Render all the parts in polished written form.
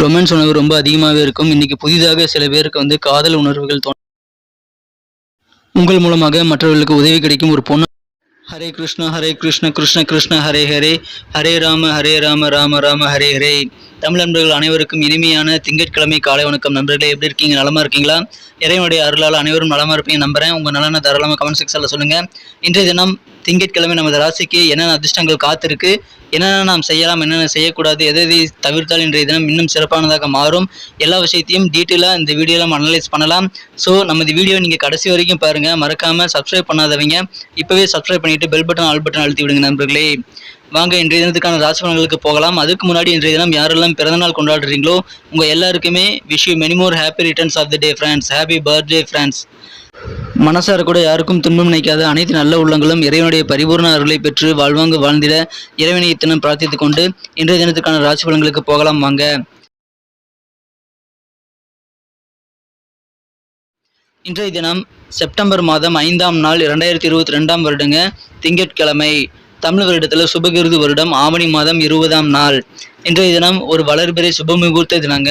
Romance உணர்வு ரொம்ப அதிகமாகவே இருக்கும். இன்னைக்கு புதிதாக சில பேருக்கு வந்து காதல் உணர்வுகள் உங்கள் மூலமாக மற்றவர்களுக்கு உதவி கிடைக்கும் ஒரு பொண்ணு. ஹரே கிருஷ்ணா கிருஷ்ண கிருஷ்ண ஹரே ஹரே, ஹரே ராம ராம ராம ஹரே ஹரே. தமிழ் நண்பர்கள் அனைவருக்கும் இனிமையான திங்கட்கிழமை காலை வணக்கம். நண்பர்களே, எப்படி இருக்கீங்க? நலமா இருக்கீங்களா? இறைவனுடைய அருளால் அனைவரும் நலமா இருப்பீங்க நம்புறேன். உங்க நலனை தாராளமாக கமெண்ட் செக்ஷன்ல சொல்லுங்க. இன்றைய தினம் திங்கட்கிழமை நமது ராசிக்கு என்னென்ன அதிர்ஷ்டங்கள் காத்திருக்கு, என்னென்ன நாம் செய்யலாம், என்னென்ன செய்யக்கூடாது, எதை தவிர்த்தால் இன்றைய தினம் இன்னும் சிறப்பானதாக மாறும், எல்லா விஷயத்தையும் டீட்டெயிலாக இந்த வீடியோவில் அனலைஸ் பண்ணலாம். ஸோ நமது வீடியோ நீங்கள் கடைசி வரைக்கும் பாருங்கள். மறக்காமல் சப்ஸ்கிரைப் பண்ணாதவங்க இப்போவே சப்ஸ்கிரைப் பண்ணிவிட்டு பெல் பட்டன் ஆல் பட்டன் அழுத்தி விடுங்க நண்பர்களே. வாங்க இன்றைய தினத்துக்கான ராசி பலன்களுக்கு போகலாம். அதுக்கு முன்னாடி இன்றைய தினம் யாரெல்லாம் பிறந்தநாள் கொண்டாடுறீங்களோ உங்கள் எல்லாருக்குமே wish you many more happy returns of the day friends. Happy birthday friends. மனசார கூட யாருக்கும் துன்பம் நினைக்காத அனைத்து நல்ல உள்ளங்களும் இறைவனுடைய பரிபூர்ண அருளை பெற்று வாழ்வாங்கு வாழ்ந்திட இறைவனை தினம் பிரார்த்தித்துக் கொண்டு இன்றைய தினத்துக்கான ராசி பலன்களுக்கு போகலாம் வாங்க. இன்றைய தினம் செப்டம்பர் மாதம் 5ஆம் நாள் 2022 வருடங்க திங்கட்கிழமை. தமிழ் வருடத்தில் சுபகிருது வருடம் ஆவணி மாதம் 20ஆம் நாள். இன்றைய தினம் ஒரு வளர்பிறை சுப முகூர்த்த தினங்க.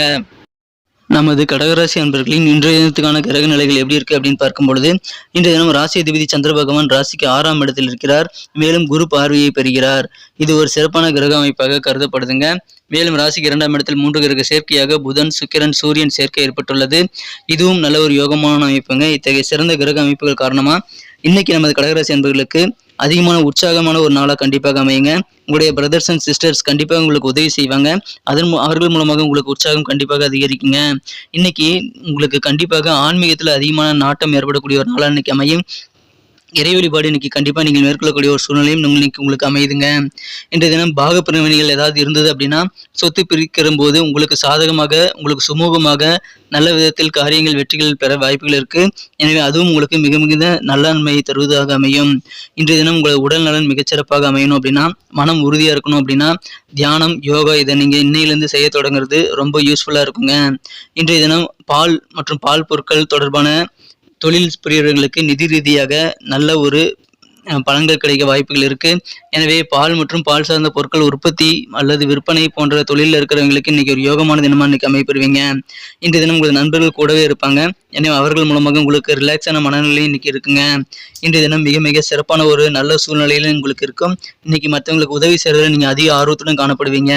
நமது கடகராசி அன்பர்களின் இன்றைய தினத்துக்கான கிரக நிலைகள் எப்படி இருக்கு அப்படின்னு பார்க்கும் பொழுது, இன்றைய தினம் ராசி அதிபதி சந்திர பகவான் ராசிக்கு 6ஆம் இடத்தில் இருக்கிறார். மேலும் குரு பார்வையை பெறுகிறார். இது ஒரு சிறப்பான கிரக அமைப்பாக கருதப்படுதுங்க. மேலும் ராசிக்கு 2ஆம் இடத்தில் 3 கிரக சேர்க்கையாக புதன், சுக்கிரன், சூரியன் சேர்க்கை ஏற்பட்டுள்ளது. இதுவும் நல்ல ஒரு யோகமான அமைப்புங்க. இத்தகைய சிறந்த கிரக அமைப்புகள் காரணமா இன்னைக்கு நமது கடகராசி அன்பர்களுக்கு அதிகமான உற்சாகமான ஒரு நாளாக கண்டிப்பாக அமையுங்க. உங்களுடைய பிரதர்ஸ் அண்ட் சிஸ்டர்ஸ் கண்டிப்பாக உங்களுக்கு உதவி செய்வாங்க. அவர்கள் மூலமாக உங்களுக்கு உற்சாகம் கண்டிப்பாக அதிகரிக்குங்க. இன்னைக்கு உங்களுக்கு கண்டிப்பாக ஆன்மீகத்தில் அதிகமான நாட்டம் ஏற்படக்கூடிய ஒரு நாளாக இன்னைக்கு அமையும். இறை வழிபாடு இன்னைக்கு கண்டிப்பாக நீங்கள் மேற்கொள்ளக்கூடிய ஒரு சூழ்நிலையும் இன்னைக்கு உங்களுக்கு அமையுதுங்க. இன்றைய தினம் பாக பிரிவினைகள் ஏதாவது இருந்தது அப்படின்னா சொத்து பிரிக்கிற போது உங்களுக்கு சாதகமாக, உங்களுக்கு சுமூகமாக நல்ல விதத்தில் காரியங்கள் வெற்றிகள் பெற வாய்ப்புகள் இருக்கு. எனவே அதுவும் உங்களுக்கு மிக மிகுந்த நன்மையை தருவதாக அமையும். இன்றைய தினம் உங்களது உடல் நலன் மிகச்சிறப்பாக அமையணும் அப்படின்னா, மனம் உறுதியா இருக்கணும் அப்படின்னா, தியானம், யோகா இதை நீங்க இன்னையிலிருந்து செய்ய தொடங்குறது ரொம்ப யூஸ்ஃபுல்லா இருக்குங்க. இன்றைய தினம் பால் மற்றும் பால் பொருட்கள் தொடர்பான தொழில் புரியவர்களுக்கு நிதி ரீதியாக நல்ல ஒரு பலன்கள் கிடைக்க வாய்ப்புகள் இருக்கு. எனவே பால் மற்றும் பால் சார்ந்த பொருட்கள் உற்பத்தி அல்லது விற்பனை போன்ற தொழிலில் இருக்கிறவங்களுக்கு இன்னைக்கு ஒரு யோகமான தினமா இன்னைக்கு அமைப்பெறுவீங்க. இன்றைய தினம் உங்களது நண்பர்கள் கூடவே இருப்பாங்க. எனவே அவர்கள் மூலமாக உங்களுக்கு ரிலாக்ஸான மனநிலை இன்னைக்கு இருக்குங்க. இன்றைய தினம் மிக மிக சிறப்பான ஒரு நல்ல சூழ்நிலையில உங்களுக்கு இருக்கும். இன்னைக்கு மற்றவங்களுக்கு உதவி செய்யறதுல நீங்க அதிக ஆர்வத்துடன் காணப்படுவீங்க.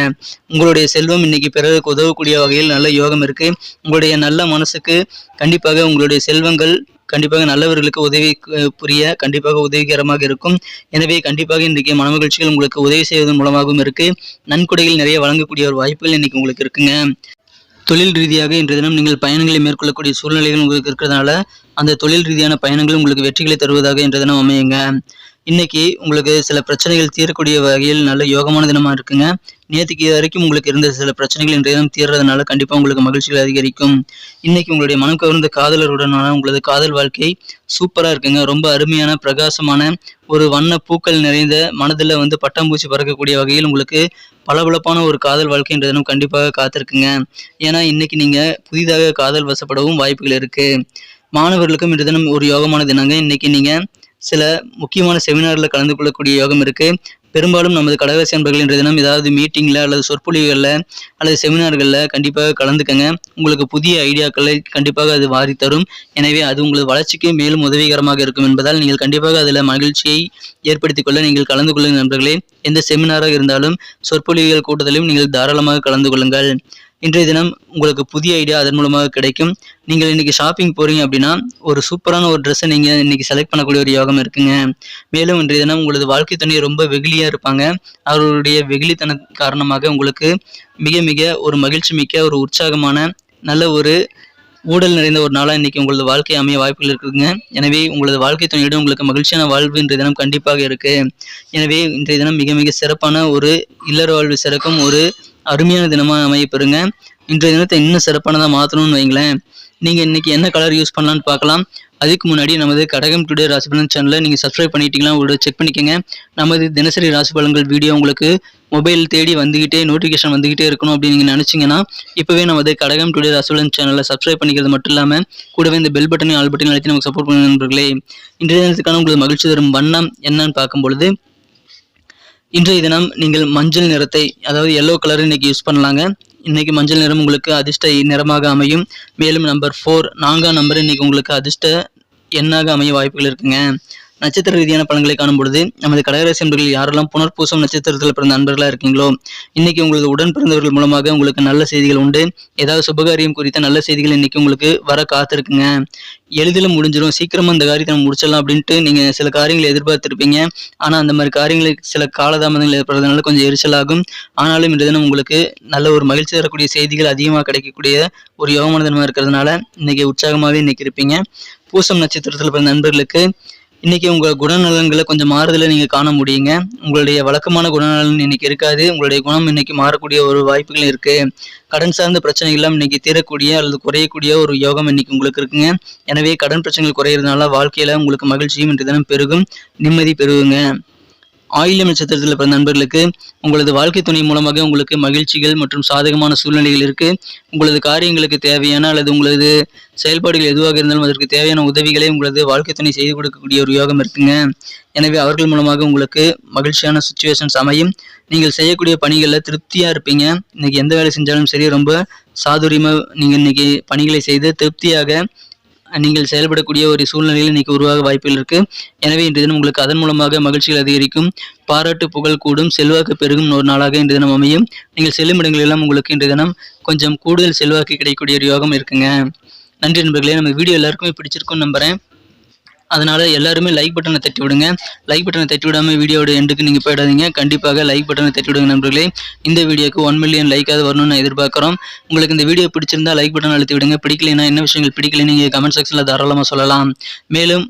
உங்களுடைய செல்வம் இன்னைக்கு பிறருக்கு உதவக்கூடிய வகையில் நல்ல யோகம் இருக்கு. உங்களுடைய நல்ல மனசுக்கு கண்டிப்பாக உங்களுடைய செல்வங்கள் கண்டிப்பாக நல்லவர்களுக்கு உதவி புரிய கண்டிப்பாக உதவிகரமாக இருக்கும். எனவே கண்டிப்பாக இன்றைக்கு மனமகிழ்ச்சிகள் உங்களுக்கு உதவி செய்வதன் மூலமாகவும் இருக்கு. நன்கொடைகள் நிறைய வழங்கக்கூடிய ஒரு வாய்ப்புகள் இன்னைக்கு உங்களுக்கு இருக்குங்க. தொழில் ரீதியாக இன்றைய தினம் நீங்கள் பயணங்களை மேற்கொள்ளக்கூடிய சூழ்நிலைகள் உங்களுக்கு இருக்கிறதுனால அந்த தொழில் ரீதியான பயணங்கள் உங்களுக்கு வெற்றிகளை தருவதாக இன்றைய தினம் அமையுங்க. இன்னைக்கு உங்களுக்கு சில பிரச்சனைகள் தீரக்கூடிய வகையில் நல்ல யோகமான தினமா இருக்குங்க. நேற்றுக்கு வரைக்கும் உங்களுக்கு இருந்த சில பிரச்சனைகள் இன்றைய தினம் தீர்றதுனால கண்டிப்பா உங்களுக்கு மகிழ்ச்சிகள் அதிகரிக்கும். இன்னைக்கு உங்களுடைய மனம் கவர்ந்த காதலருடனான உங்களது காதல் வாழ்க்கை சூப்பரா இருக்குங்க. ரொம்ப அருமையான பிரகாசமான ஒரு வண்ண பூக்கள் நிறைந்த மனதில் வந்து பட்டாம்பூச்சி பறக்கக்கூடிய வகையில் உங்களுக்கு பளபளப்பான ஒரு காதல் வாழ்க்கை இன்றைய தினம் கண்டிப்பாக காத்திருக்குங்க. ஏன்னா இன்னைக்கு நீங்க புதிதாக காதல் வசப்படவும் வாய்ப்புகள் இருக்கு. மாணவர்களுக்கும் இன்றைய தினம் ஒரு யோகமான தினங்க. இன்னைக்கு நீங்க சில முக்கியமான செமினார்ல கலந்து கொள்ளக்கூடிய யோகம் இருக்கு. பெரும்பாலும் நமது கடகராசி நண்பர்கள் இன்றைய தினம் ஏதாவது மீட்டிங்ல அல்லது சொற்பொழிவுகள்ல அல்லது செமினார்கள்ல கண்டிப்பாக கலந்துக்கங்க. உங்களுக்கு புதிய ஐடியாக்களை கண்டிப்பாக அது வாரி தரும். எனவே அது உங்களது வளர்ச்சிக்கு மேலும் உதவிகரமாக இருக்கும் என்பதால் நீங்கள் கண்டிப்பாக அதில் மகிழ்ச்சியை ஏற்படுத்திக் கொள்ள நீங்கள் கலந்து கொள்ளுங்கள் நண்பர்களே. எந்த செமினாராக இருந்தாலும் சொற்பொழிவுகள் கூட்டத்திலும் நீங்கள் தாராளமாக கலந்து கொள்ளுங்கள். இன்றைய தினம் உங்களுக்கு புதிய ஐடியா அதன் மூலமாக கிடைக்கும். நீங்கள் இன்னைக்கு ஷாப்பிங் போறீங்க அப்படின்னா ஒரு சூப்பரான ஒரு ட்ரெஸ்ஸை நீங்க இன்னைக்கு செலக்ட் பண்ணக்கூடிய ஒரு யோகம் இருக்குங்க. மேலும் இன்றைய தினம் உங்களது வாழ்க்கை துணை ரொம்ப வெகுளியா இருப்பாங்க. அவர்களுடைய வெகுளித்தன காரணமாக உங்களுக்கு மிக மிக ஒரு மகிழ்ச்சி மிக்க ஒரு உற்சாகமான நல்ல ஒரு ஊழல் நிறைந்த ஒரு நாளாக இன்னைக்கு உங்களது வாழ்க்கை அமைய வாய்ப்புகள் இருக்குதுங்க. எனவே உங்களது வாழ்க்கை துணையிடம் உங்களுக்கு மகிழ்ச்சியான வாழ்வு இன்றைய தினம் கண்டிப்பாக இருக்கு. எனவே இன்றைய தினம் மிக மிக சிறப்பான ஒரு இல்லற வாழ்வு சிறக்கும் ஒரு அருமையான தினமாக அமைய பெறுங்க. இன்றைய தினத்தை இன்னும் சிறப்பானதாக மாற்றணும்னு வைங்களேன். நீங்கள் இன்னைக்கு என்ன கலர் யூஸ் பண்ணலான்னு பார்க்கலாம். அதுக்கு முன்னாடி நமது கடகம் டுடே ராசி பலன் சேனலை நீங்கள் சப்ஸ்கிரைப் பண்ணிட்டீங்களா உங்களோட செக் பண்ணிக்கோங்க. நமது தினசரி ராசி பலன்கள் வீடியோ உங்களுக்கு மொபைல் தேடி வந்துகிட்டே நோட்டிஃபிகேஷன் வந்துகிட்டே இருக்கணும் அப்படின்னு நீங்கள் நினச்சிங்கன்னா இப்போவே நமது கடகம் டுடே ராசி பலன் சேனலை சப்ஸ்கிரைப் பண்ணிக்கிறது மட்டும் இல்லாமல் கூடவே இந்த பெல் பட்டனையும் ஆல் பட்டனையும் அழைத்து நமக்கு சப்போர்ட் பண்ணுங்க நண்பர்களே. இன்றைய தினத்துக்கான உங்களுக்கு மகிழ்ச்சி தரும் வண்ணம் என்னன்னு பார்க்கும் பொழுது இன்றைய தினம் நீங்கள் மஞ்சள் நிறத்தை, அதாவது எல்லோ கலர் இன்னைக்கு யூஸ் பண்ணலாங்க. இன்னைக்கு மஞ்சள் நிறம் உங்களுக்கு அதிர்ஷ்ட நிறமாக அமையும். மேலும் நம்பர் 4 4ஆம் நம்பர் இன்னைக்கு உங்களுக்கு அதிர்ஷ்ட எண்ணாக அமைய வாய்ப்புகள் இருக்குங்க. நட்சத்திர ரீதியான பலன்களை காணும் பொழுது நமது கடகராசி நண்பர்கள் யாரெல்லாம் புனர்பூசம் நட்சத்திரத்தில் பிறந்த நண்பர்களா இருக்கீங்களோ இன்னைக்கு உங்களது உடன் பிறந்தவர்கள் மூலமாக உங்களுக்கு நல்ல செய்திகள் உண்டு. ஏதாவது சுபகாரியம் குறித்த நல்ல செய்திகள் இன்னைக்கு உங்களுக்கு வர காத்திருக்குங்க. எளிதில் முடிஞ்சிடும், சீக்கிரமா இந்த காரியத்தை நம்ம முடிச்சிடலாம் அப்படின்ட்டு நீங்க சில காரியங்களை எதிர்பார்த்திருப்பீங்க. ஆனா அந்த மாதிரி காரியங்களுக்கு சில காலதாமதங்கள் ஏற்படுறதுனால கொஞ்சம் எரிச்சலாகும். ஆனாலும் இன்று தினம் உங்களுக்கு நல்ல ஒரு மகிழ்ச்சி தரக்கூடிய செய்திகள் அதிகமாக கிடைக்கக்கூடிய ஒரு யோகமான தினமா இருக்கிறதுனால இன்னைக்கு உற்சாகமாகவே இன்னைக்கு இருப்பீங்க. பூசம் நட்சத்திரத்தில் பிறந்த நண்பர்களுக்கு இன்னைக்கு உங்க குணநலன்களை கொஞ்சம் மாறுதலை நீங்க காண முடியுங்க. உங்களுடைய வழக்கமான குணநலன் இன்னைக்கு இருக்காது. உங்களுடைய குணம் இன்னைக்கு மாறக்கூடிய ஒரு வாய்ப்புகள் இருக்கு. கடன் சார்ந்த பிரச்சனைகள் எல்லாம் இன்னைக்கு தீரக்கூடிய அல்லது குறையக்கூடிய ஒரு யோகம் இன்னைக்கு உங்களுக்கு இருக்குங்க. எனவே கடன் பிரச்சனைகள் குறையிறதுனால வாழ்க்கையில உங்களுக்கு மகிழ்ச்சியும் இன்று தினம் பெருகும், நிம்மதி பெருகுங்க. ஆயில்யம் நட்சத்திரத்தில் பிறந்த நண்பர்களுக்கு உங்களது வாழ்க்கை துணை மூலமாக உங்களுக்கு மகிழ்ச்சிகள் மற்றும் சாதகமான சூழ்நிலைகள் இருக்கு. உங்களது காரியங்களுக்கு தேவையான அல்லது உங்களது செயல்பாடுகள் எதுவாக இருந்தாலும் அதற்கு தேவையான உதவிகளை உங்களது வாழ்க்கை துணை செய்து கொடுக்கக்கூடிய ஒரு யோகம் இருக்குங்க. எனவே அவர்கள் மூலமாக உங்களுக்கு மகிழ்ச்சியான சுச்சுவேஷன்ஸ் அமையும். நீங்கள் செய்யக்கூடிய பணிகளில் திருப்தியா இருப்பீங்க. இன்னைக்கு எந்த வேலை செஞ்சாலும் சரி ரொம்ப சாதுரியமா நீங்க இன்னைக்கு பணிகளை செய்து திருப்தியாக நீங்கள் செயல்படக்கூடிய ஒரு சூழ்நிலையில் இன்னைக்கு உருவாக வாய்ப்புகள் இருக்கு. எனவே இன்று தினம் உங்களுக்கு அதன் மூலமாக மகிழ்ச்சிகள் அதிகரிக்கும், பாராட்டு புகழ் கூடும், செல்வாக்கு பெருகும் ஒரு நாளாக இன்று தினம் அமையும். நீங்கள் செல்லும் இடங்களெல்லாம் உங்களுக்கு இன்று தினம் கொஞ்சம் கூடுதல் செல்வாக்கு கிடைக்கக்கூடிய ஒரு யோகம் இருக்குங்க. நன்றி நண்பர்களே. நம்ம வீடியோ எல்லாருக்குமே பிடிச்சிருக்கும்னு நம்புறேன். அதனால எல்லாருமே லைக் பட்டனை தட்டி விடுங்க. லைக் பட்டனை தட்டி விடாம வீடியோட எண்டுக்கு நீங்க போயிடாதீங்க. கண்டிப்பாக லைக் பட்டனை தட்டி விடுங்க நண்பர்களே. இந்த வீடியோக்கு 1 மில்லியன் லைக்காவது வரணும்னு நான் எதிர்பார்க்குறோம். உங்களுக்கு இந்த வீடியோ பிடிச்சிருந்தா லைக் பட்டன் அழுத்தி விடுங்க. பிடிக்கலைன்னா என்ன விஷயங்கள் பிடிக்கல நீங்க கமெண்ட் செக்ஷன்ல தாராளமா சொல்லலாம். மேலும்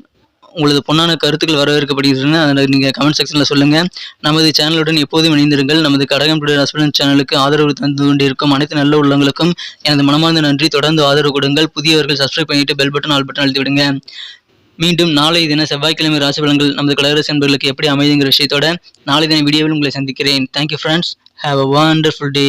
உங்களது பொன்னான கருத்துக்கள் வரவேற்கப்படுகிறதுன்னு அதை நீங்கள் கமெண்ட் செக்ஷனில் சொல்லுங்கள். நமது சேனலுடன் எப்போதும் இணைந்திருங்கள். நமது கடகம் டுடே ஹஸ்பண்ட் சேனலுக்கு ஆதரவு தந்து கொண்டிருக்கும் அனைத்து நல்ல உள்ளங்களுக்கும் எனது மனமார்ந்த நன்றி. தொடர்ந்து ஆதரவு கொடுங்கள். புதியவர்கள் சப்ஸ்கிரைப் பண்ணிட்டு பெல் பட்டன் ஆல் பட்டன் அழுத்தி விடுங்க. மீண்டும் நாளை தின செவ்வாய்க்கிழமை ராசி பலன்கள் நமது கடகராசி நண்பர்களுக்கு எப்படி அமைதுங்கிற விஷயத்தோட நாளை தின வீடியோவில் உங்களை சந்திக்கிறேன். Thank you friends. Have a wonderful day.